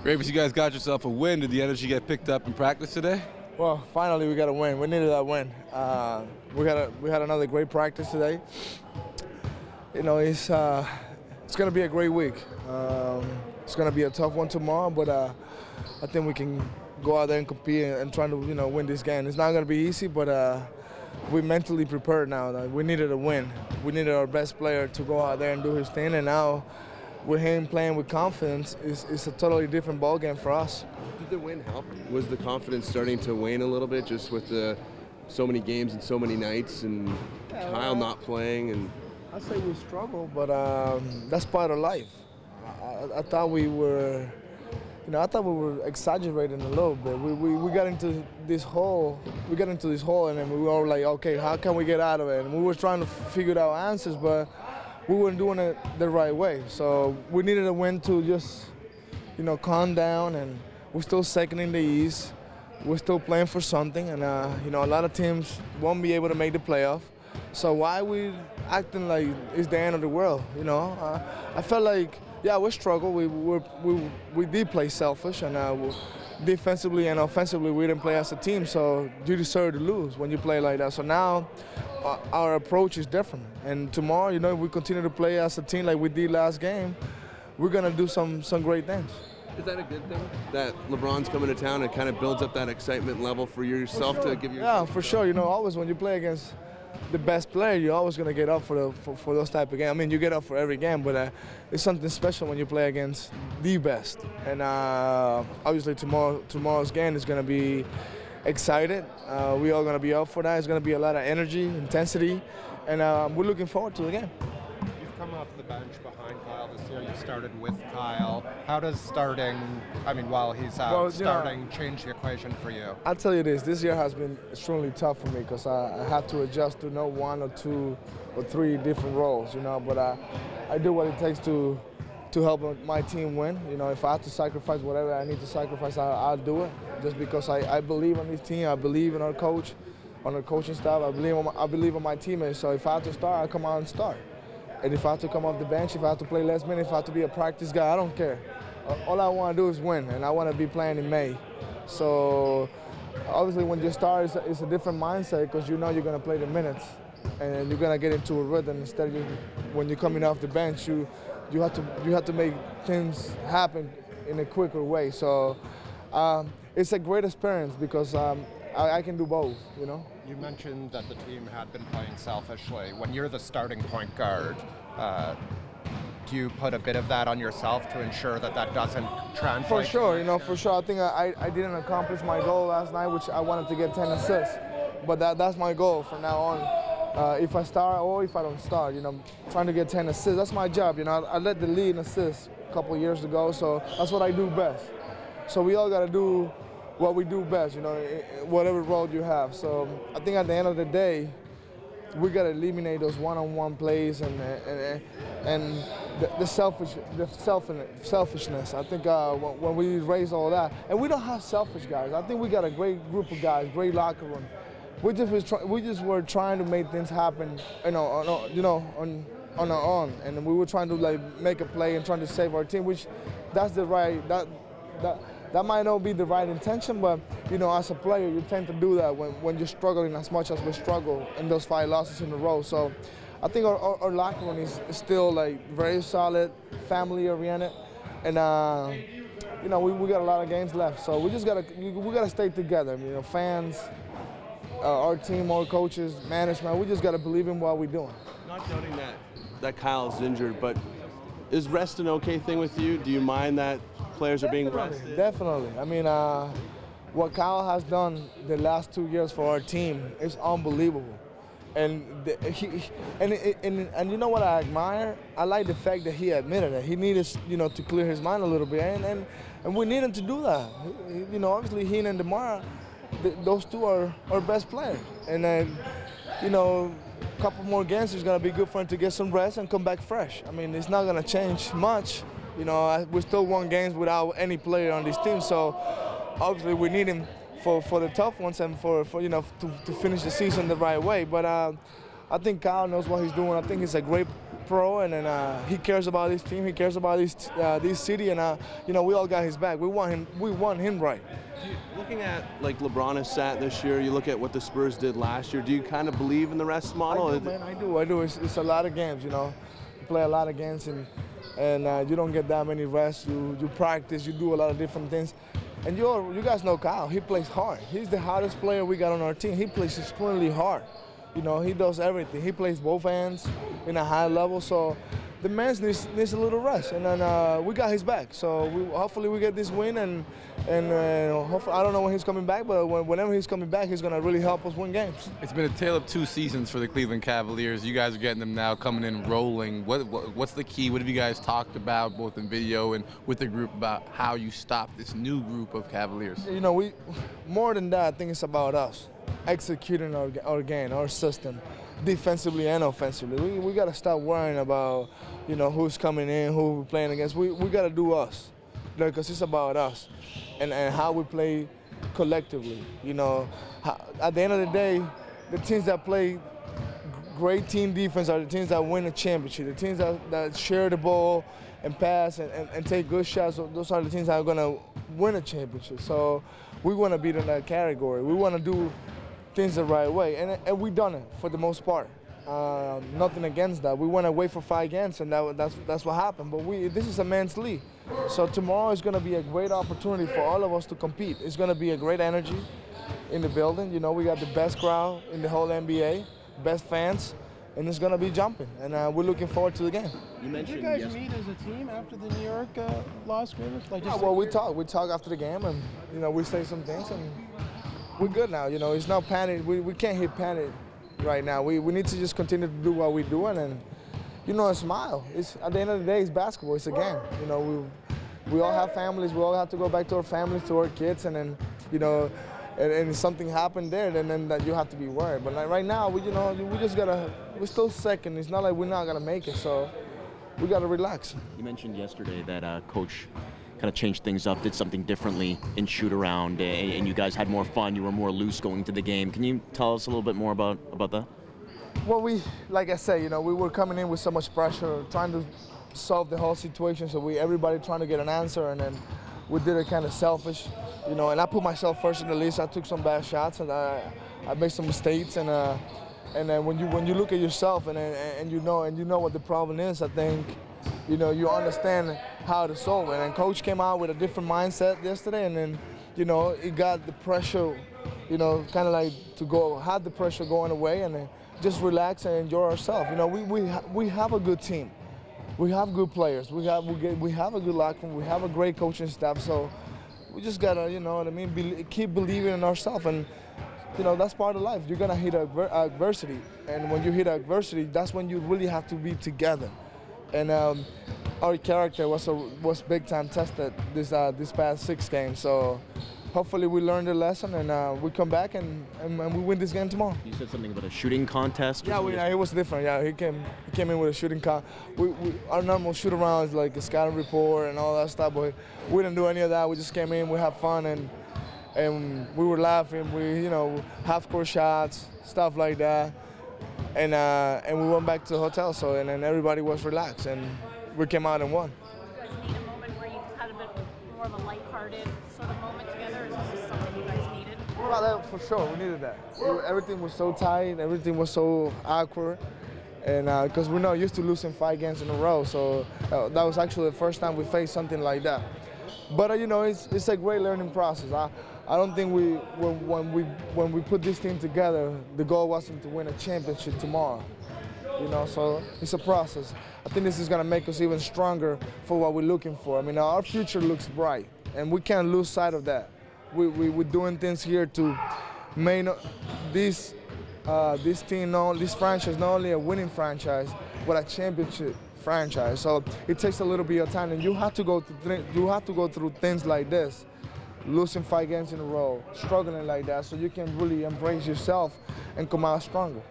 Greivis, you guys got yourself a win. Did the energy get picked up in practice today? Well, finally we got a win. We needed that win. We had another great practice today. You know, it's going to be a great week. It's going to be a tough one tomorrow, but I think we can go out there and compete and try to win this game. It's not going to be easy, but we're mentally prepared now. We needed a win. We needed our best player to go out there and do his thing, and now with him playing with confidence, it's a totally different ballgame for us. Did the win help? Was the confidence starting to wane a little bit just with so many games and so many nights and Kyle not playing? And I say we struggle, but that's part of life. I thought we were, exaggerating a little bit. We got into this hole. We got into this hole, and then we were like, okay, how can we get out of it? And we were trying to figure out answers, but we weren't doing it the right way. So we needed a win to just, calm down. And we're still second in the East. We're still playing for something, and a lot of teams won't be able to make the playoff. So why we acting like it's the end of the world? I felt like, yeah, we struggled. We did play selfish, and defensively and offensively we didn't play as a team. So you deserve to lose when you play like that. So now our approach is different. And tomorrow, if we continue to play as a team like we did last game, we're gonna do some great things. Is that a good thing? That LeBron's coming to town and kind of builds up that excitement level for yourself to give you? Yeah, for sure. Always when you play against the best player, you're always going to get up for those type of games. I mean, you get up for every game, but it's something special when you play against the best. And obviously tomorrow's game is going to be excited. We're all going to be up for that. It's going to be a lot of energy, intensity, and we're looking forward to the game. You've come off the bench behind Kyle this year. You started with Kyle. How does starting, while he's out, change the equation for you? I'll tell you this year has been extremely tough for me because I have to adjust to one or two or three different roles, but I do what it takes to help my team win. If I have to sacrifice whatever I need to sacrifice, I'll do it, just because I believe in this team. I believe in our coach, on our coaching staff. I believe in my teammates. So if I have to start, I come out and start. And if I have to come off the bench, if I have to play less minutes, if I have to be a practice guy, I don't care. All I want to do is win, and I want to be playing in May. So obviously when you start, it's a different mindset because you're going to play the minutes, and you're going to get into a rhythm. Instead of when you're coming off the bench, you have to make things happen in a quicker way. So it's a great experience because I can do both, You mentioned that the team had been playing selfishly. When you're the starting point guard, do you put a bit of that on yourself to ensure that doesn't translate? For sure, for sure. I think I didn't accomplish my goal last night, which I wanted to get 10 assists. But that's my goal from now on. If I start or if I don't start, trying to get 10 assists, that's my job. I led the league in assists a couple of years ago, so that's what I do best. So we all got to do what we do best, whatever role you have. So I think at the end of the day, we got to eliminate those one-on-one plays and the selfishness. I think when we raise all that, and we don't have selfish guys. I think we got a great group of guys, great locker room. We just were trying to make things happen, on our own, and we were trying to make a play and trying to save our team, which that's the right that might not be the right intention, but as a player, you tend to do that when you're struggling as much as we struggle in those 5 losses in a row. So I think our locker room is still very solid, family-oriented, and we got a lot of games left. So we gotta stay together. Fans, our team, our coaches, management. We just gotta believe in what we're doing. Not doubting that Kyle's injured, but is rest an okay thing with you? Do you mind that players are being rested? Definitely. What Kyle has done the last 2 years for our team is unbelievable. And you know what I admire? I like the fact that he admitted it. He needed, to clear his mind a little bit, and we need him to do that. Obviously, he and DeMar, those two are our best players. And then, a couple more games is going to be good for him to get some rest and come back fresh. It's not going to change much. We still won games without any player on this team, so obviously we need him for the tough ones and for to finish the season the right way. But I think Kyle knows what he's doing. I think he's a great pro, and then he cares about his team. He cares about this city, and you know, we all got his back. We want him right. Looking at like LeBron has sat this year, you look at what the Spurs did last year. Do you kind of believe in the rest model? I do, man. I do. It's a lot of games, you know. You play a lot of games, and you don't get that many rests. You practice. You do a lot of different things. And you guys know Kyle. He plays hard. He's the hardest player we got on our team. He plays extremely hard. You know, he does everything. He plays both hands in a high level. So the man needs a little rest, and then we got his back. So hopefully we get this win, and hopefully, I don't know when he's coming back, but whenever he's coming back, he's going to really help us win games. It's been a tale of 2 seasons for the Cleveland Cavaliers. You guys are getting them now coming in rolling. What's the key? What have you guys talked about, both in video and with the group, about how you stop this new group of Cavaliers? You know, more than that, I think it's about us executing our game, our system, defensively and offensively. We got to stop worrying about, you know, who's coming in, who we're playing against. We got to do us, because it's about us and how we play collectively. You know, at the end of the day, the teams that play great team defense are the teams that win a championship. The teams that share the ball and pass and take good shots, those are the teams that are going to win a championship. So we want to be in that category. We want to do things the right way, and we done it for the most part. Nothing against that. We went away for 5 games, and that's what happened. But this is a men's league, so tomorrow is going to be a great opportunity for all of us to compete. It's going to be a great energy in the building. You know, we got the best crowd in the whole NBA, best fans, and it's going to be jumping. And we're looking forward to the game. Did you guys meet as a team after the New York loss, Greivis? Like well, we talk. We talk after the game, and you know, we say some things, and we're good now. You know, it's not panic. We can't hit panic right now. We need to just continue to do what we're doing, and you know, smile. It's at the end of the day, it's basketball. It's a game. You know, we all have families. We all have to go back to our families, to our kids, and then, you know, and something happened there, then that you have to be worried. But like right now, we just gotta. We're still second. It's not like we're not gonna make it. So we gotta relax. You mentioned yesterday that Coach kind of changed things up, did something differently in shoot-around, and you guys had more fun, you were more loose going into the game. Can you tell us a little bit more about that? Well, like I said, you know, we were coming in with so much pressure, trying to solve the whole situation, so everybody trying to get an answer, and then we did it kind of selfish, you know, and I put myself first in the list. I took some bad shots, and I made some mistakes, and then when you look at yourself and you know what the problem is, I think, you know, you understand how to solve it. And Coach came out with a different mindset yesterday, and then, you know, it got the pressure, you know, kind of like had the pressure going away, and then just relax and enjoy ourselves. You know, we have a good team. We have good players. We have a good locker room. We have a great coaching staff. So we just gotta, you know what I mean, keep believing in ourselves. And you know, that's part of life. You're gonna hit adversity, and when you hit adversity, that's when you really have to be together. And our character was big time tested this past 6 games. So hopefully we learned the lesson, and we come back and we win this game tomorrow. You said something about a shooting contest? Yeah, it was different. Yeah, he came in with a shooting our normal shoot around is like a scouting report and all that stuff, but we didn't do any of that. We just came in, we had fun, and we were laughing. We, you know, half-court shots, stuff like that. And we went back to the hotel, and then everybody was relaxed, and we came out and won. You guys need a moment where you just had a bit more of a lighthearted sort of moment together, or is this just something you guys needed? Well, for sure, we needed that. Everything was so tight, everything was so awkward, and because we're not used to losing 5 games in a row, so that was actually the first time we faced something like that. But you know, it's a great learning process. I don't think when we put this team together, the goal wasn't to win a championship tomorrow. You know, so it's a process. I think this is going to make us even stronger for what we're looking for. I mean, our future looks bright, and we can't lose sight of that. We're doing things here to make this franchise not only a winning franchise, but a championship franchise. So it takes a little bit of time, and you have to go through things like this, losing 5 games in a row, struggling like that, so you can really embrace yourself and come out stronger.